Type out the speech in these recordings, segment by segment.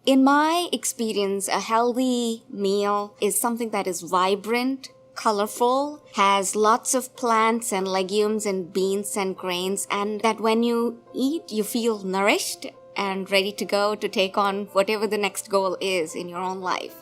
In my experience, a healthy meal is something that is vibrant, colorful, has lots of plants and legumes and beans and grains, and that when you eat, you feel nourished and ready to go to take on whatever the next goal is in your own life.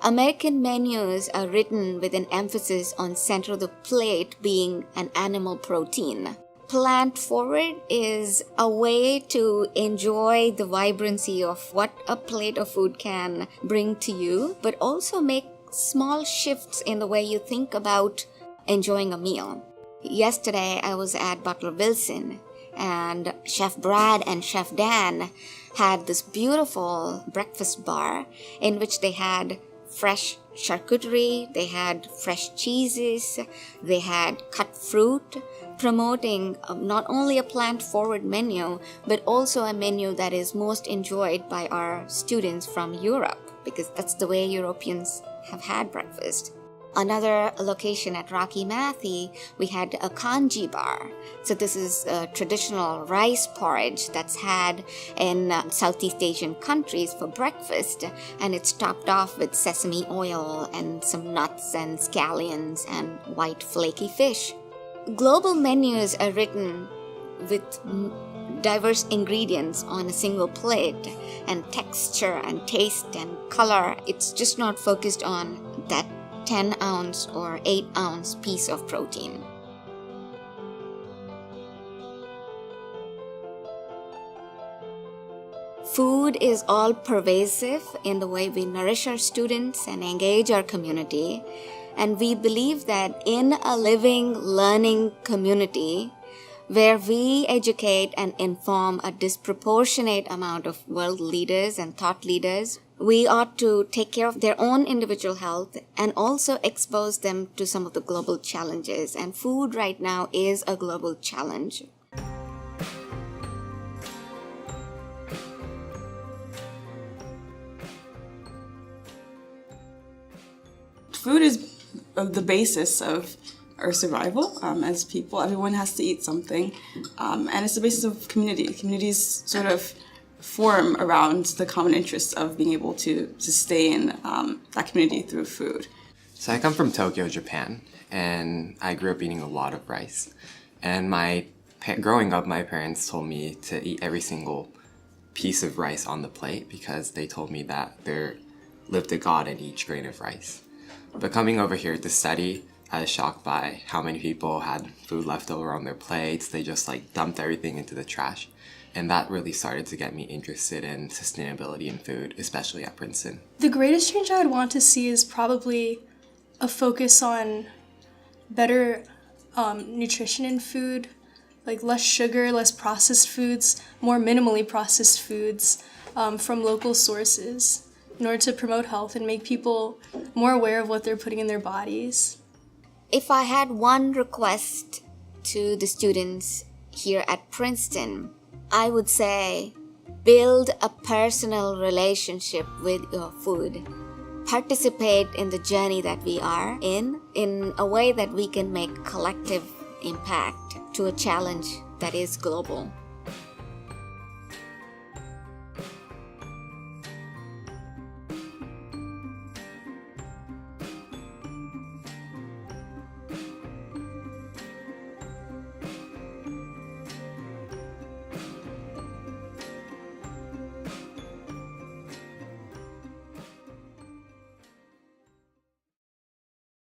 American menus are written with an emphasis on center of the plate being an animal protein. Plant forward is a way to enjoy the vibrancy of what a plate of food can bring to you, but also make small shifts in the way you think about enjoying a meal. Yesterday, I was at Butler Wilson, and Chef Brad and Chef Dan had this beautiful breakfast bar in which they had fresh charcuterie, they had fresh cheeses, they had cut fruit, promoting not only a plant-forward menu, but also a menu that is most enjoyed by our students from Europe, because that's the way Europeans have had breakfast. Another location at Rocky Matthey, we had a kanji bar. So this is a traditional rice porridge that's had in Southeast Asian countries for breakfast, and it's topped off with sesame oil and some nuts and scallions and white flaky fish. Global menus are written with diverse ingredients on a single plate, and texture and taste and color. It's just not focused on that 10-ounce or 8-ounce piece of protein. Food is all pervasive in the way we nourish our students and engage our community, and we believe that in a living, learning community where we educate and inform a disproportionate amount of world leaders and thought leaders, we ought to take care of their own individual health and also expose them to some of the global challenges. And food right now is a global challenge. Food is the basis of our survival as people. Everyone has to eat something, and it's the basis of community. Communities sort of form around the common interests of being able to sustain that community through food. So I come from Tokyo, Japan, and I grew up eating a lot of rice. And growing up, my parents told me to eat every single piece of rice on the plate because they told me that there lived a God in each grain of rice. But coming over here to study, I was shocked by how many people had food left over on their plates. They just dumped everything into the trash. And that really started to get me interested in sustainability in food, especially at Princeton. The greatest change I would want to see is probably a focus on better nutrition in food, like less sugar, less processed foods, more minimally processed foods from local sources in order to promote health and make people more aware of what they're putting in their bodies. If I had one request to the students here at Princeton, I would say build a personal relationship with your food. Participate in the journey that we are in a way that we can make collective impact to a challenge that is global.